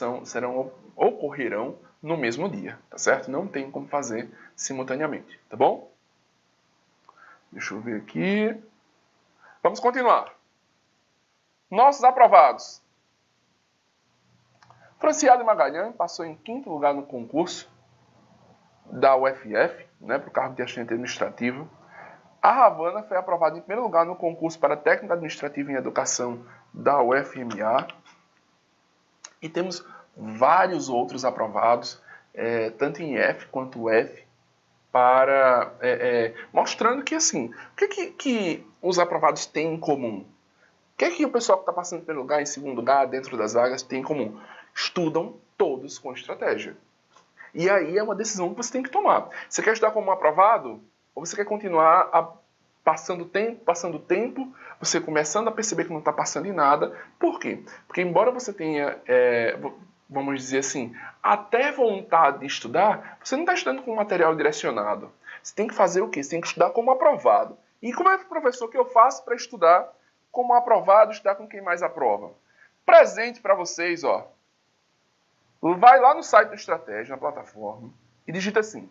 ocorrerão no mesmo dia, tá certo? Não tem como fazer simultaneamente, tá bom? Deixa eu ver aqui. Vamos continuar. Nossos aprovados. Franciele Magalhães passou em 5º lugar no concurso da UFF, né, para o cargo de assistente administrativo. A Ravana foi aprovada em 1º lugar no concurso para técnico administrativo em educação da UFMA. E temos vários outros aprovados, tanto em F quanto F, mostrando que, assim, o que os aprovados têm em comum? O que o pessoal que está passando em 1º lugar, em 2º lugar, dentro das vagas, tem em comum? Estudam todos com estratégia. E aí é uma decisão que você tem que tomar. Você quer estudar como aprovado? Ou você quer continuar passando tempo, você começando a perceber que não está passando em nada? Por quê? Porque embora você tenha, vamos dizer assim, até vontade de estudar, você não está estudando com material direcionado. Você tem que fazer o quê? Você tem que estudar como aprovado. E como é que, professor, que eu faço para estudar como aprovado, estudar com quem mais aprova? Presente para vocês, ó. Vai lá no site do Estratégia, na plataforma, e digita assim,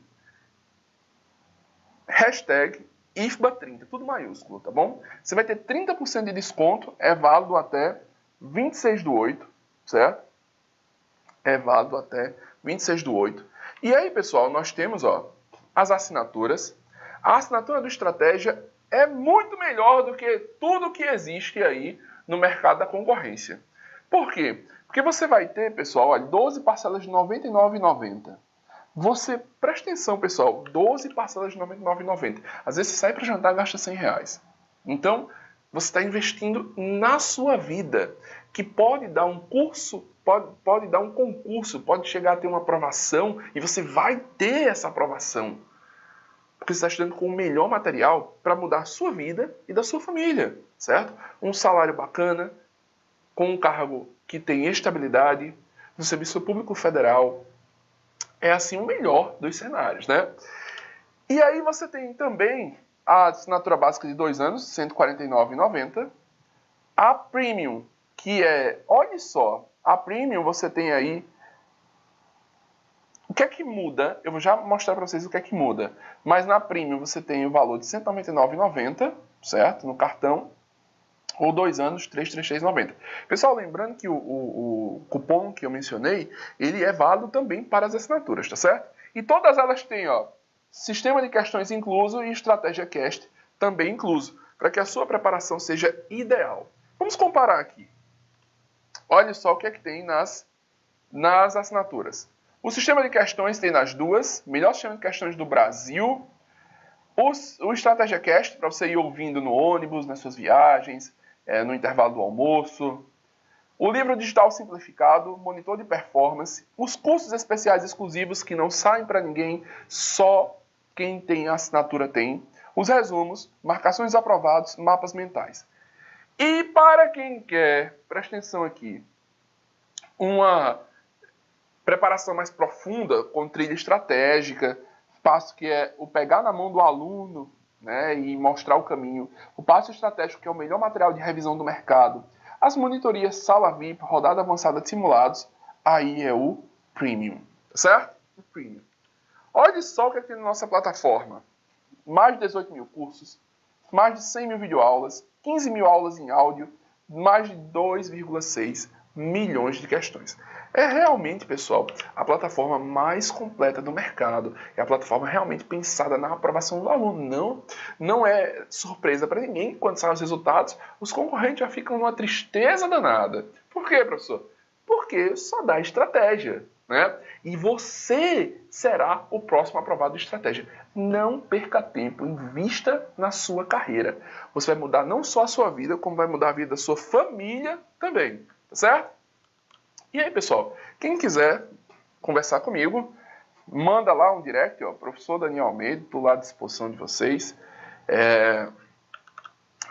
#IFBA30, tudo maiúsculo, tá bom? Você vai ter 30% de desconto, é válido até 26/8, certo? É válido até 26/8. E aí, pessoal, nós temos, ó, as assinaturas. A assinatura do Estratégia é muito melhor do que tudo que existe aí no mercado da concorrência. Por quê? Porque você vai ter, pessoal, olha, 12 parcelas de R$ 99,90. Você, presta atenção, pessoal, 12 parcelas de R$ 99,90. Às vezes você sai para jantar e gasta R$100. Então, você está investindo na sua vida, que pode dar um curso, pode dar um concurso, pode chegar a ter uma aprovação, e você vai ter essa aprovação. Porque você está estudando com o melhor material para mudar a sua vida e da sua família, certo? Um salário bacana, com um cargo que tem estabilidade, no Serviço Público Federal. É assim o melhor dos cenários, né? E aí você tem também a assinatura básica de 2 anos, R$ 149,90. A Premium, que é, olha só, a Premium você tem aí, o que é que muda? Eu vou já mostrar para vocês o que é que muda. Mas na Premium você tem o valor de R$ 199,90, certo? No cartão. Ou 2 anos, R$ 333,90. Pessoal, lembrando que o cupom que eu mencionei, ele é válido também para as assinaturas, tá certo? E todas elas têm, ó, sistema de questões incluso e estratégia cast também incluso, para que a sua preparação seja ideal. Vamos comparar aqui. Olha só o que é que tem nas assinaturas. O sistema de questões tem nas duas, melhor sistema de questões do Brasil. O Estratégia Cast, para você ir ouvindo no ônibus, nas suas viagens, no intervalo do almoço. O livro digital simplificado, monitor de performance, os cursos especiais exclusivos que não saem para ninguém, só quem tem a assinatura tem. Os resumos, marcações aprovados, mapas mentais. E para quem quer, presta atenção aqui, uma preparação mais profunda, com trilha estratégica, passo que é o pegar na mão do aluno, né, e mostrar o caminho. O passo estratégico, que é o melhor material de revisão do mercado. As monitorias sala VIP, rodada avançada de simulados, aí é o Premium, tá certo? O Premium. Olha só o que tem na nossa plataforma. Mais de 18 mil cursos, mais de 100 mil videoaulas, 15 mil aulas em áudio, mais de 2,6 milhões de questões. É realmente, pessoal, a plataforma mais completa do mercado. É a plataforma realmente pensada na aprovação do aluno. Não é surpresa para ninguém. Quando saem os resultados, os concorrentes já ficam numa tristeza danada. Por quê, professor? Porque só dá estratégia, né? E você será o próximo aprovado de estratégia. Não perca tempo, invista na sua carreira. Você vai mudar não só a sua vida, como vai mudar a vida da sua família também, tá certo? E aí, pessoal, quem quiser conversar comigo, manda lá um direct, ó, professor Daniel Almeida, estou lá à disposição de vocês.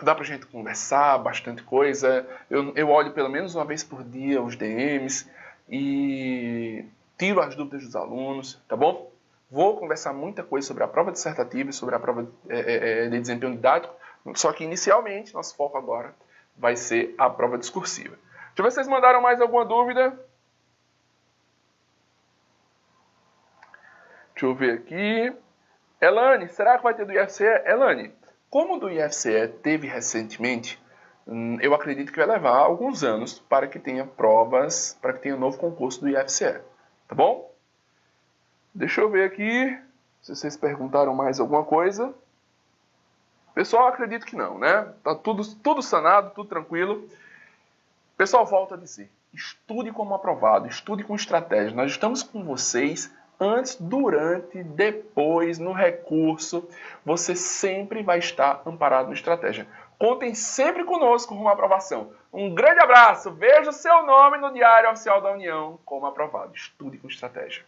Dá pra gente conversar bastante coisa. Eu olho pelo menos uma vez por dia os DMs e tiro as dúvidas dos alunos, tá bom? Vou conversar muita coisa sobre a prova dissertativa e sobre a prova de desempenho didático, só que inicialmente nosso foco agora vai ser a prova discursiva. Deixa eu ver se vocês mandaram mais alguma dúvida. Deixa eu ver aqui. Elane, será que vai ter do IFCE? Elane, como do IFCE teve recentemente, eu acredito que vai levar alguns anos para que tenha provas, para que tenha um novo concurso do IFCE. Tá bom? Deixa eu ver aqui se vocês perguntaram mais alguma coisa. Pessoal, acredito que não, né? Tá tudo sanado, tudo tranquilo. Pessoal, volto a dizer, estude como aprovado, estude com estratégia. Nós estamos com vocês antes, durante, depois, no recurso. Você sempre vai estar amparado na estratégia. Contem sempre conosco com uma aprovação. Um grande abraço, veja o seu nome no Diário Oficial da União como aprovado. Estude com estratégia.